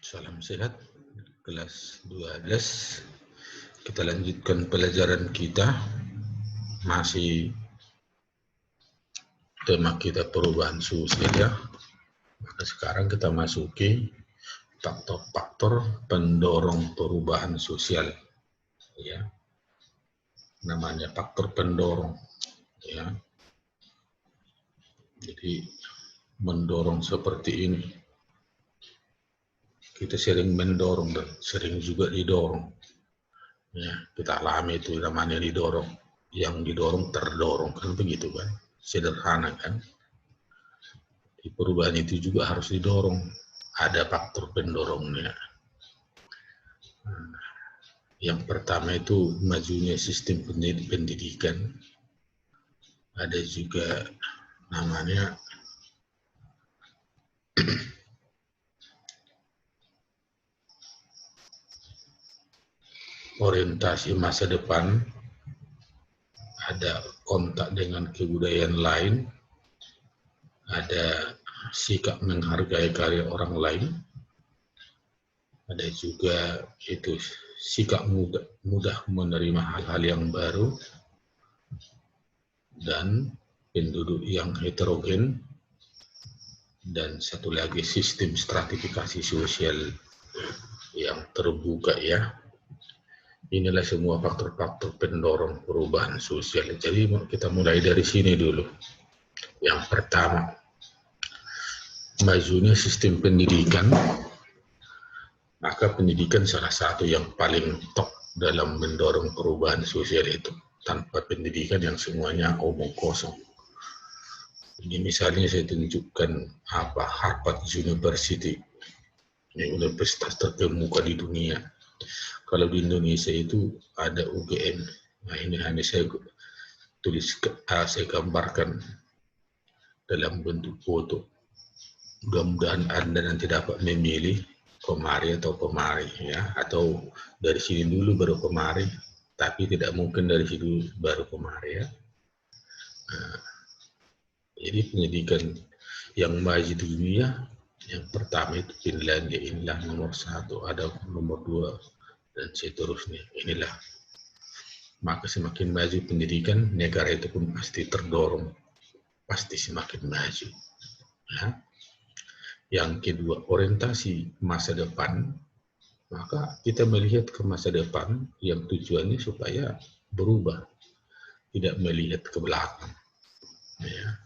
Salam sehat, kelas 12. Kita lanjutkan pelajaran kita. Masih tema kita perubahan sosial ya. Maka sekarang kita masuki faktor-faktor pendorong perubahan sosial ya. Namanya faktor pendorong ya. Jadi mendorong seperti ini. Kita sering mendorong dan sering juga didorong. Ya, kita alami itu namanya didorong. Yang didorong terdorong kan begitu kan. Sederhana kan. Di perubahan itu juga harus didorong. Ada faktor pendorongnya. Yang pertama itu majunya sistem pendidikan. Ada juga namanya orientasi masa depan, ada kontak dengan kebudayaan lain, ada sikap menghargai karya orang lain, ada juga itu sikap mudah menerima hal-hal yang baru, dan penduduk yang heterogen, dan satu lagi sistem stratifikasi sosial yang terbuka ya. Inilah semua faktor-faktor pendorong perubahan sosial. Jadi kita mulai dari sini dulu. Yang pertama, majunya sistem pendidikan. Maka pendidikan salah satu yang paling top dalam mendorong perubahan sosial itu. Tanpa pendidikan yang semuanya omong kosong. Ini misalnya saya tunjukkan Harvard University. Ini universitas terkemuka di dunia. Kalau di Indonesia itu ada UGM. Nah ini hanya saya tulis, saya gambarkan dalam bentuk foto. Mudah-mudahan Anda nanti dapat memilih kemari atau kemari ya, atau dari sini dulu baru kemari, tapi tidak mungkin dari sini baru kemari ya. Nah, jadi pendidikan yang maju di dunia, yang pertama itu Finlandia, inilah nomor 1, ada nomor 2 dan seterusnya. Inilah. Maka semakin maju pendidikan, negara itu pun pasti terdorong, pasti semakin maju. Ya. Yang kedua, orientasi masa depan. Maka kita melihat ke masa depan yang tujuannya supaya berubah, tidak melihat ke belakang. Ya.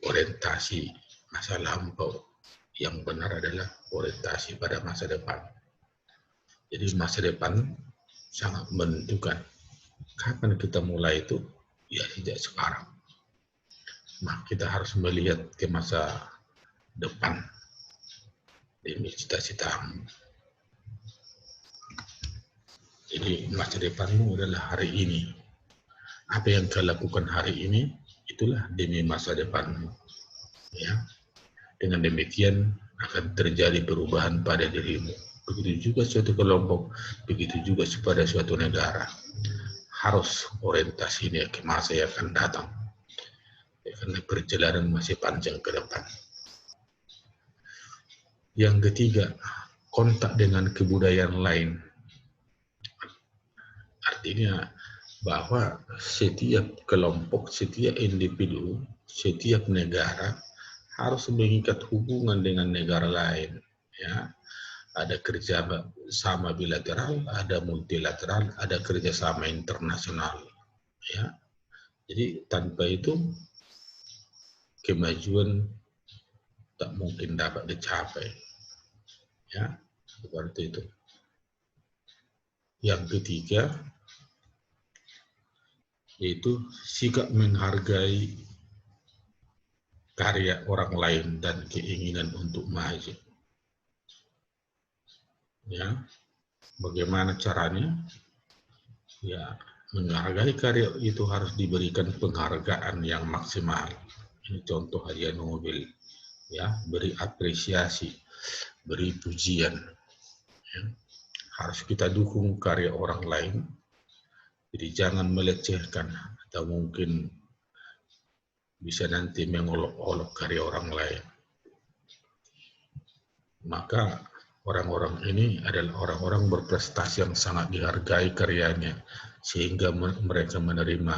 Orientasi masa lampau yang benar adalah orientasi pada masa depan. Jadi masa depan sangat menentukan. Kapan kita mulai itu? Ya sejak sekarang. Nah, kita harus melihat ke masa depan demi cita-citamu. Jadi masa depanmu adalah hari ini. Apa yang kau lakukan hari ini, itulah demi masa depanmu. Ya. Dengan demikian akan terjadi perubahan pada dirimu. Begitu juga suatu kelompok, begitu juga pada suatu negara. Harus orientasinya ke masa yang akan datang. Karena perjalanan masih panjang ke depan. Yang ketiga, kontak dengan kebudayaan lain. Artinya bahwa setiap kelompok, setiap individu, setiap negara harus mengikat hubungan dengan negara lain. Ya. Ada kerja sama bilateral, ada multilateral, ada kerjasama internasional. Ya. Jadi tanpa itu kemajuan tak mungkin dapat dicapai. Ya, seperti itu. Yang ketiga, yaitu sikap menghargai karya orang lain dan keinginan untuk maju. Ya, bagaimana caranya? Ya, menghargai karya itu harus diberikan penghargaan yang maksimal. Ini contoh hadiah Nobel. Ya, beri apresiasi, beri pujian. Ya. Harus kita dukung karya orang lain. Jadi jangan melecehkan atau mungkin bisa nanti mengolok-olok karya orang lain. Maka orang-orang ini adalah orang-orang berprestasi yang sangat dihargai karyanya, sehingga mereka menerima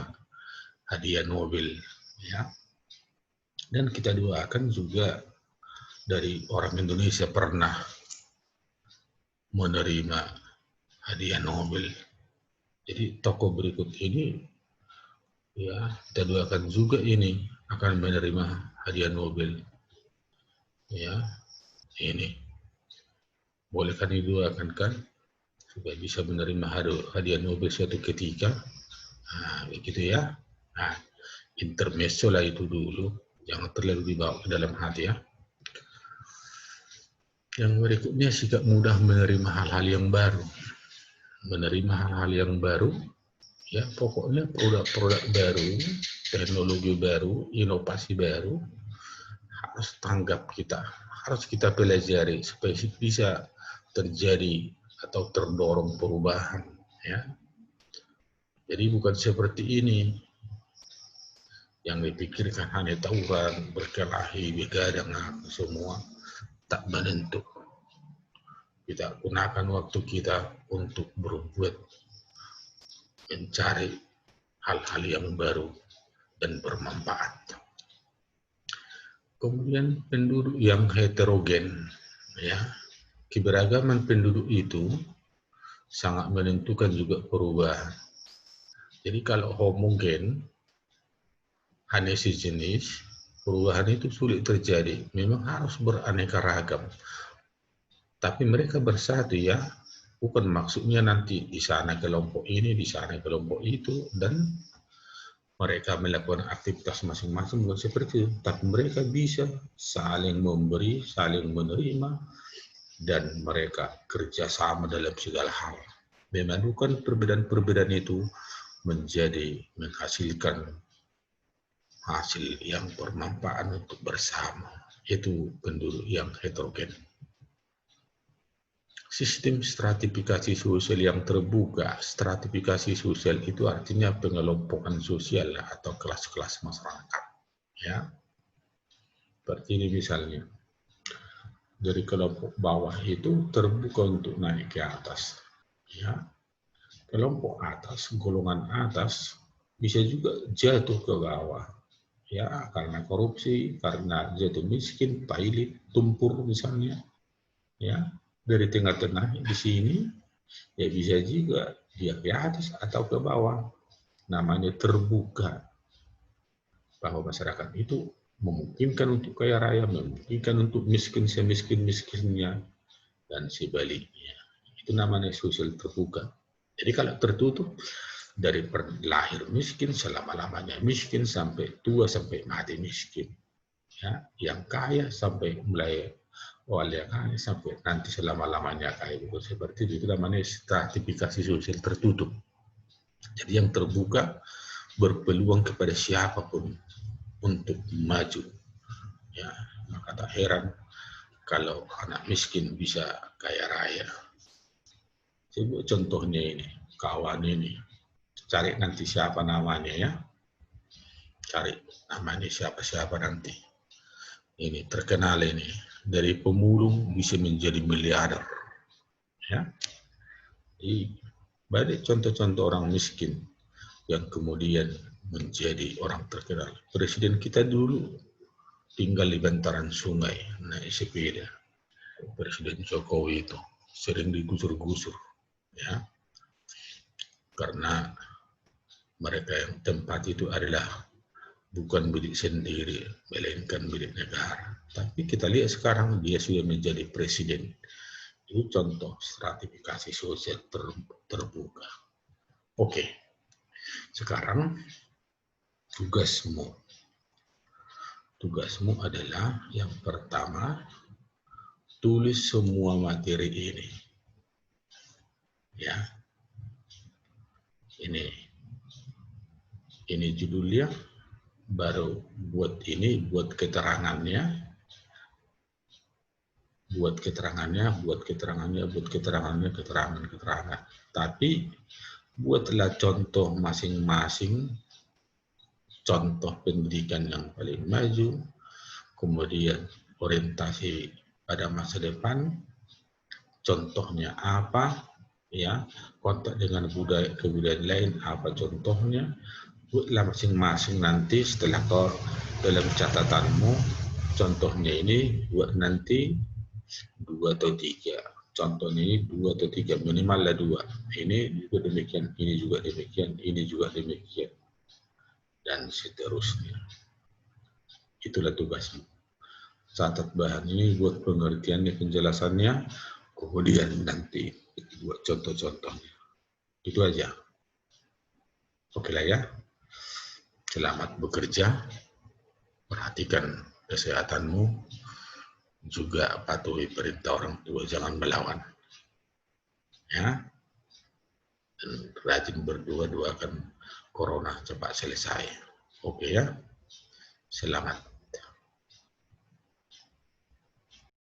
hadiah Nobel. Ya. Dan kita doakan juga dari orang Indonesia pernah menerima hadiah Nobel. Jadi tokoh berikut ini, ya, kita doakan juga ini akan menerima hadiah Nobel. Ya, ini bolehkan didoakan kan supaya bisa menerima hadiah Nobel suatu ketika. Nah, begitu ya. Nah, intermezzo lah itu dulu, jangan terlalu dibawa ke dalam hati ya. Yang berikutnya, sikap mudah menerima hal-hal yang baru. Menerima hal-hal yang baru, ya pokoknya produk-produk baru, teknologi baru, inovasi baru, harus tanggap kita, harus kita pelajari supaya bisa terjadi atau terdorong perubahan. Ya. Jadi bukan seperti ini, yang dipikirkan hanya tawuran, berkelahi, begadang, semua tak menentu. Kita gunakan waktu kita untuk berbuat, mencari hal-hal yang baru dan bermanfaat. Kemudian penduduk yang heterogen, ya, keberagaman penduduk itu sangat menentukan juga perubahan. Jadi kalau homogen, hanya sejenis, perubahan itu sulit terjadi. Memang harus beraneka ragam. Tapi mereka bersatu ya, bukan maksudnya nanti di sana kelompok ini, di sana kelompok itu, dan mereka melakukan aktivitas masing-masing bukan seperti itu. Tapi mereka bisa saling memberi, saling menerima, dan mereka kerjasama dalam segala hal. Memadukan perbedaan-perbedaan itu menjadi menghasilkan hasil yang bermanfaat untuk bersama. Itu penduduk yang heterogen. Sistem stratifikasi sosial yang terbuka. Stratifikasi sosial itu artinya pengelompokan sosial atau kelas-kelas masyarakat. Ya, seperti ini misalnya. Dari kelompok bawah itu terbuka untuk naik ke atas. Ya, kelompok atas, golongan atas bisa juga jatuh ke bawah. Ya, karena korupsi, karena jatuh miskin, pailit, tumpur misalnya. Ya, dari tengah-tengah di sini, ya bisa juga dia ke atas atau ke bawah. Namanya terbuka. Bahwa masyarakat itu memungkinkan untuk kaya raya, memungkinkan untuk miskin semiskin-miskinnya, dan sebaliknya. Itu namanya sosial terbuka. Jadi kalau tertutup, dari lahir miskin, selama-lamanya miskin, sampai tua, sampai mati miskin. Ya, yang kaya sampai mulai yang kaya sampai nanti selama-lamanya kaya. Seperti itu namanya stratifikasi sosial tertutup. Jadi yang terbuka berpeluang kepada siapapun untuk maju. Ya, maka tak heran kalau anak miskin bisa kaya raya. Coba contohnya ini, kawan ini. Cari nanti siapa namanya ya. Cari namanya siapa-siapa nanti. Ini terkenal ini. Dari pemulung bisa menjadi miliarder. Ya. Jadi, banyak contoh-contoh orang miskin yang kemudian menjadi orang terkenal. Presiden kita dulu tinggal di bantaran sungai, naik sepeda. Presiden Jokowi itu sering digusur-gusur. Ya. Karena mereka yang tempat itu adalah bukan milik sendiri, melainkan milik negara. Tapi kita lihat sekarang dia sudah menjadi presiden. Itu contoh stratifikasi sosial terbuka. Oke, sekarang tugasmu. Tugasmu adalah yang pertama, tulis semua materi ini. Ya, ini judulnya. Baru buat ini, buat keterangannya, keterangan. Tapi buatlah contoh masing-masing, contoh pendidikan yang paling maju, kemudian orientasi pada masa depan, contohnya apa, ya, kontak dengan kebudayaan lain apa contohnya, buatlah masing-masing nanti setelah kau dalam catatanmu, contohnya ini buat nanti 2 atau 3. Contohnya ini 2 atau 3, minimal lah 2. Ini juga demikian, ini juga demikian, ini juga demikian, dan seterusnya. Itulah tugasmu. Catat bahan ini buat pengertiannya, penjelasannya, kemudian nanti buat contoh-contohnya. Itu aja. Oke lah ya. Selamat bekerja. Perhatikan kesehatanmu. Juga patuhi perintah orang tua, jangan melawan. Ya. Dan rajin berdoa, doakan corona cepat selesai. Oke ya. Selamat.